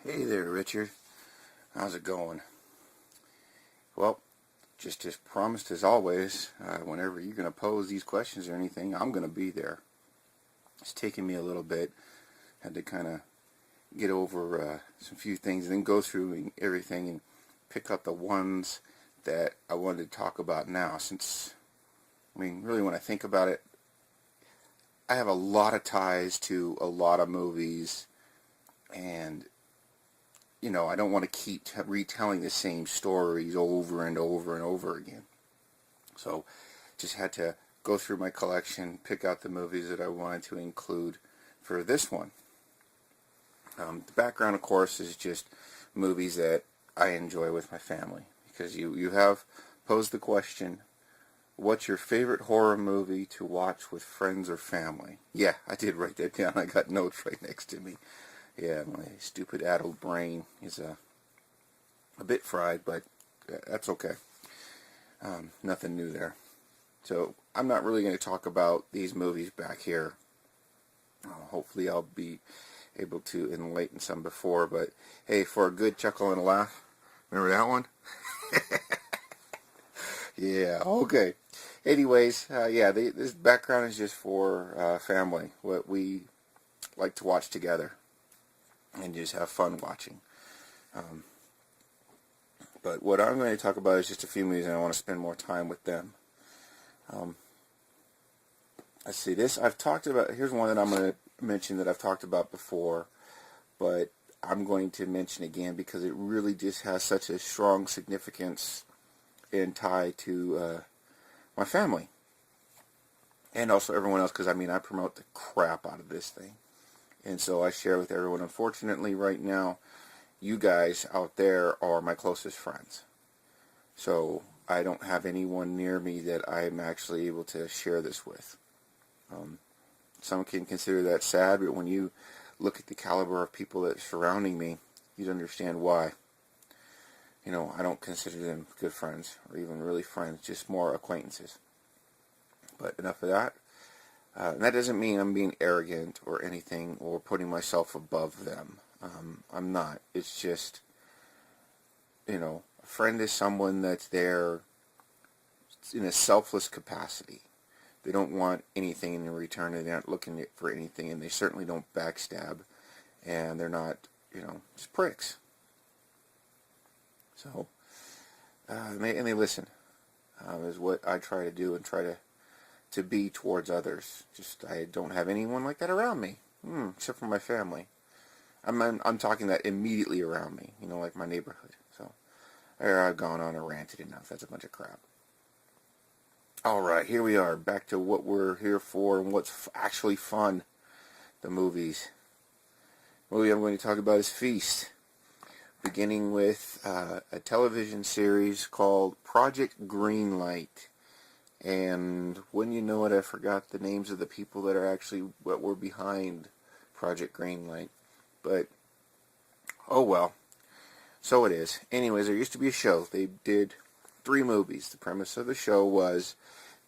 Hey there, Richard. How's it going? Well, just as promised as always, whenever you're going to pose these questions or anything, I'm going to be there. It's taken me a little bit. Had to kind of get over some few things and then go through everything and pick up the ones that I wanted to talk about now. Since, really when I think about it, I have a lot of ties to a lot of movies, and I don't want to keep retelling the same stories over and over and over again. So just had to go through my collection, pick out the movies that I wanted to include for this one. The background, of course, is just movies that I enjoy with my family. Because you have posed the question, what's your favorite horror movie to watch with friends or family? Yeah, I did write that down. I got notes right next to me. Yeah, my stupid addled brain is a bit fried, but that's okay. Nothing new there. So I'm not really going to talk about these movies back here. Hopefully I'll be able to enlighten some before, but hey, for a good chuckle and a laugh, remember that one? Yeah, okay. Anyways, this background is just for family, what we like to watch together and just have fun watching. But what I'm going to talk about is just a few movies, and I want to spend more time with them. Let's see, I've talked about. Here's one that I'm going to mention that I've talked about before, but I'm going to mention again because it really just has such a strong significance and tie to my family. And also everyone else, because I promote the crap out of this thing. And so I share with everyone. Unfortunately, right now, you guys out there are my closest friends. So I don't have anyone near me that I'm actually able to share this with. Some can consider that sad, but when you look at the caliber of people that are surrounding me, you'd understand why. I don't consider them good friends, or even really friends, just more acquaintances. But enough of that. And that doesn't mean I'm being arrogant or anything or putting myself above them. I'm not. It's just, a friend is someone that's there in a selfless capacity. They don't want anything in return. They're not looking for anything, and they certainly don't backstab. And they're not, just pricks. So, and they listen, is what I try to do and try to be towards others. Just I don't have anyone like that around me, except for my family. I'm talking that immediately around me, like my neighborhood. So I've gone on and ranted enough. That's a bunch of crap. All right, here we are, back to what we're here for and what's actually fun. The movies. The movie I'm going to talk about is Feast, beginning with a television series called Project Greenlight. And when you know it, I forgot the names of the people that are actually what were behind Project Greenlight. But, oh well. So it is. Anyways, there used to be a show. They did 3 movies. The premise of the show was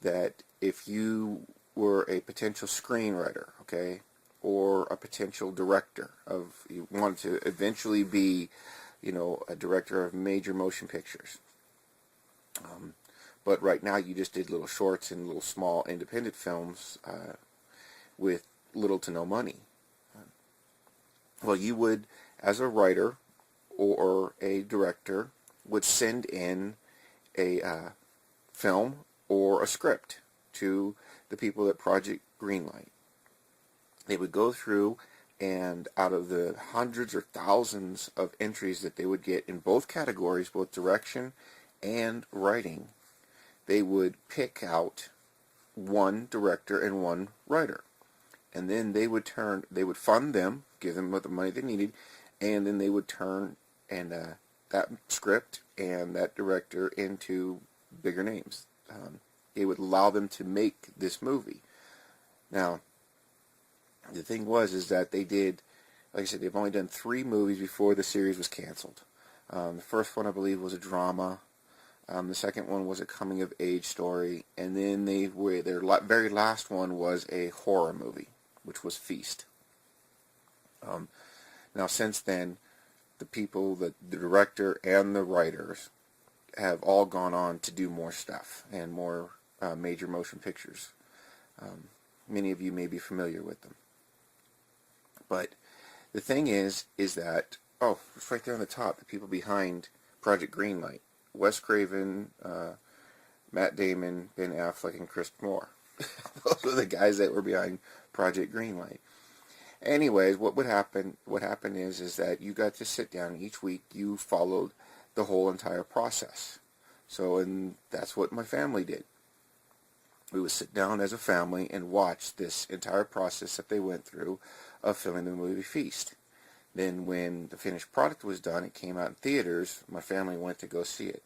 that if you were a potential screenwriter, okay, or a potential director you wanted to eventually be, a director of major motion pictures. But right now you just did little shorts and little small independent films with little to no money. Well, you would, as a writer or a director, would send in a film or a script to the people at Project Greenlight. They would go through, and out of the hundreds or thousands of entries that they would get in both categories, both direction and writing, they would pick out one director and one writer. And then they would fund them, give them the money they needed, and then they would turn that script and that director into bigger names. It would allow them to make this movie. Now, the thing is that they did, like I said, they've only done 3 movies before the series was canceled. The first one, I believe, was a drama. The second one was a coming-of-age story. And then their very last one was a horror movie, which was Feast. Now, since then, the people, the director and the writers, have all gone on to do more stuff and more major motion pictures. Many of you may be familiar with them. But the thing is that, oh, it's right there on the top, the people behind Project Greenlight. Wes Craven, Matt Damon, Ben Affleck, and Chris Moore. Those were the guys that were behind Project Greenlight. Anyways, what happened is that you got to sit down each week. You followed the whole entire process. So, and that's what my family did. We would sit down as a family and watch this entire process that they went through of filming the movie Feast. Then when the finished product was done, it came out in theaters, my family went to go see it.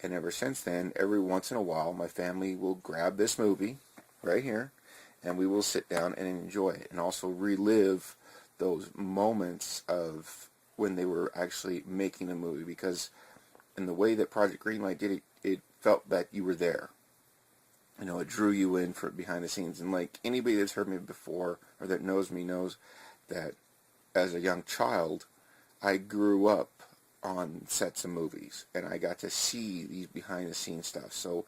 And ever since then, every once in a while, my family will grab this movie right here, and we will sit down and enjoy it, and also relive those moments of when they were actually making the movie, because in the way that Project Greenlight did it, it felt that you were there. You know, it drew you in for behind the scenes. And like anybody that's heard me before or that knows me knows that as a young child, I grew up on sets of movies, and I got to see these behind the scenes stuff. So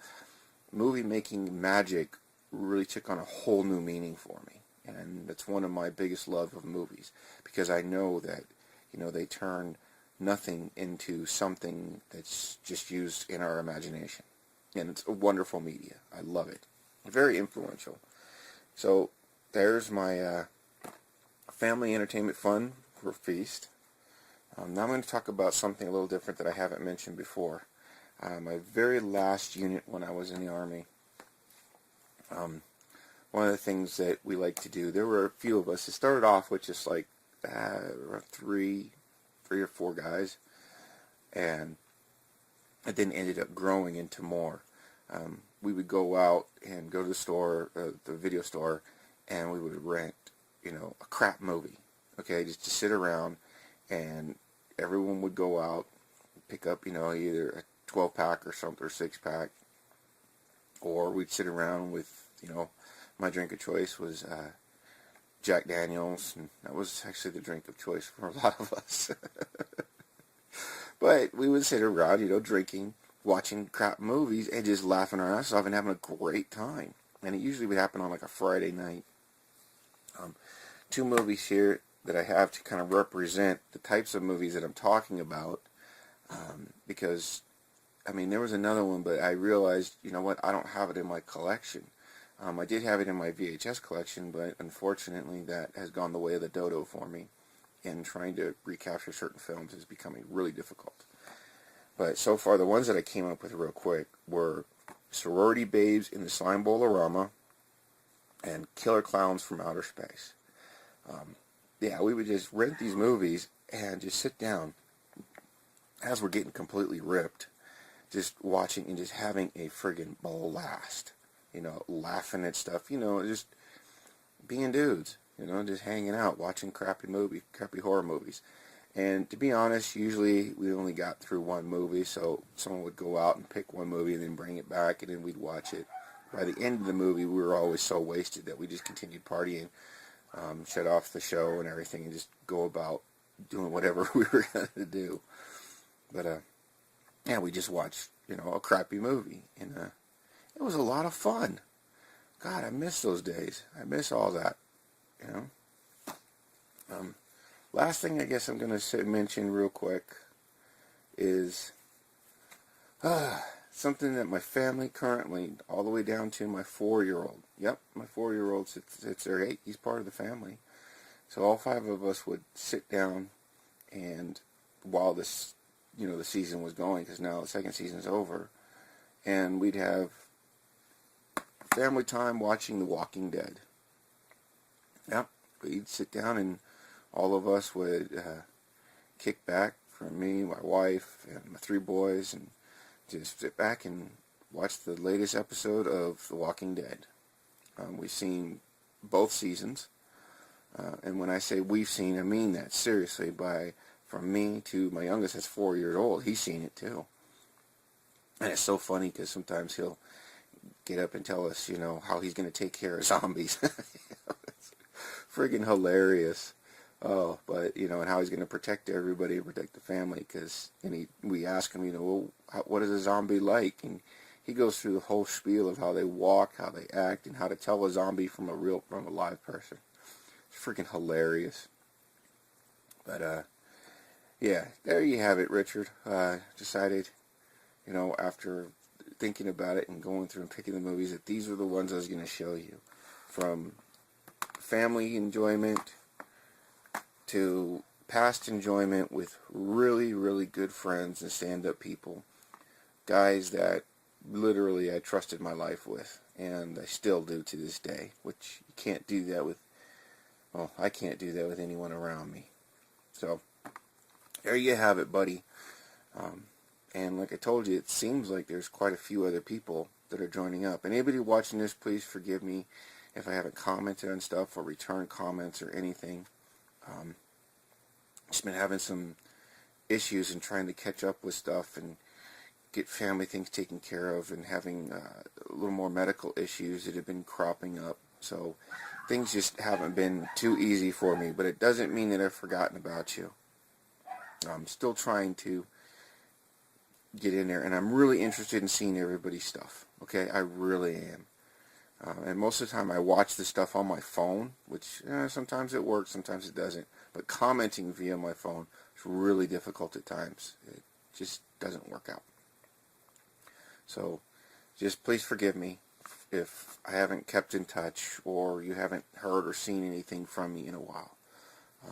movie making magic really took on a whole new meaning for me. And that's one of my biggest love of movies, because I know that, you know, they turn nothing into something that's just used in our imagination. And it's a wonderful media. I love it. Very influential. So there's my family entertainment fun for Feast. Now I'm going to talk about something a little different that I haven't mentioned before. My very last unit when I was in the Army, one of the things that we like to do, there were a few of us. It started off with just like three or four guys, and it then ended up growing into more. We would go out and go to the store, the video store, and we would rent, you know, a crap movie, okay, just to sit around, and everyone would go out, pick up, you know, either a 12-pack or something, or 6-pack, or we'd sit around with, you know, my drink of choice was Jack Daniels, and that was actually the drink of choice for a lot of us. But we would sit around, you know, drinking, watching crap movies, and just laughing our asses off and having a great time. And it usually would happen on like a Friday night. Two movies here that I have to kind of represent the types of movies that I'm talking about, because, I mean, there was another one, but I realized, you know what, I don't have it in my collection. I did have it in my VHS collection, but unfortunately that has gone the way of the dodo for me, and trying to recapture certain films is becoming really difficult. But so far, the ones that I came up with real quick were Sorority Babes in the Slime Bowl-orama and Killer Clowns from Outer Space. Yeah, we would just rent these movies and just sit down as we're getting completely ripped, just watching and just having a friggin' blast. You know, laughing at stuff, you know, just being dudes, you know, just hanging out, watching crappy horror movies. And to be honest, usually we only got through one movie, so someone would go out and pick one movie and then bring it back, and then we'd watch it. By the end of the movie, we were always so wasted that we just continued partying, shut off the show and everything, and just go about doing whatever we were going to do. But, yeah, we just watched, you know, a crappy movie, and it was a lot of fun. God, I miss those days. I miss all that, you know. Last thing I guess I'm going to mention real quick is something that my family currently, all the way down to my 4-year-old. Yep, my 4-year-old sits there. He's part of the family. So all 5 of us would sit down, and while this, you know, the season was going, because now the second season's over, and we'd have family time watching The Walking Dead. Yep, we'd sit down and all of us would kick back, from me, my wife, and my 3 boys, and just sit back and watch the latest episode of The Walking Dead. We've seen both seasons, and when I say we've seen, I mean that seriously. From me to my youngest, that's 4 years old, he's seen it too. And it's so funny because sometimes he'll get up and tell us, you know, how he's going to take care of zombies. It's friggin' hilarious. Oh, but, you know, and how he's going to protect everybody, protect the family, because, and we ask him, you know, well, what is a zombie like? And he goes through the whole spiel of how they walk, how they act, and how to tell a zombie from a live person. It's freaking hilarious. But, yeah, there you have it, Richard. Decided, you know, after thinking about it and going through and picking the movies, that these were the ones I was going to show you. From family enjoyment to past enjoyment with really, really good friends and stand-up people. Guys that literally I trusted my life with, and I still do to this day, which you can't do that with, well, I can't do that with anyone around me. So, there you have it, buddy. And like I told you, it seems like there's quite a few other people that are joining up. Anybody watching this, please forgive me if I haven't commented on stuff or returned comments or anything. Just been having some issues and trying to catch up with stuff and get family things taken care of, and having a little more medical issues that have been cropping up. So things just haven't been too easy for me, but it doesn't mean that I've forgotten about you. I'm still trying to get in there, and I'm really interested in seeing everybody's stuff. Okay, I really am. And most of the time I watch the stuff on my phone, which sometimes it works, sometimes it doesn't. But commenting via my phone is really difficult at times. It just doesn't work out. So just please forgive me if I haven't kept in touch, or you haven't heard or seen anything from me in a while.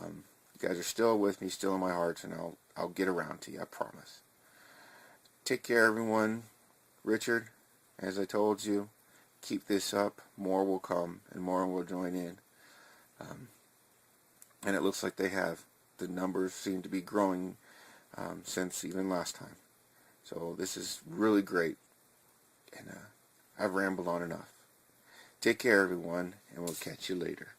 You guys are still with me, still in my heart, and I'll get around to you, I promise. Take care, everyone. Richard, as I told you, keep this up. More will come, and more will join in. And it looks like they have. The numbers seem to be growing since even last time. So this is really great. And I've rambled on enough. Take care, everyone, and we'll catch you later.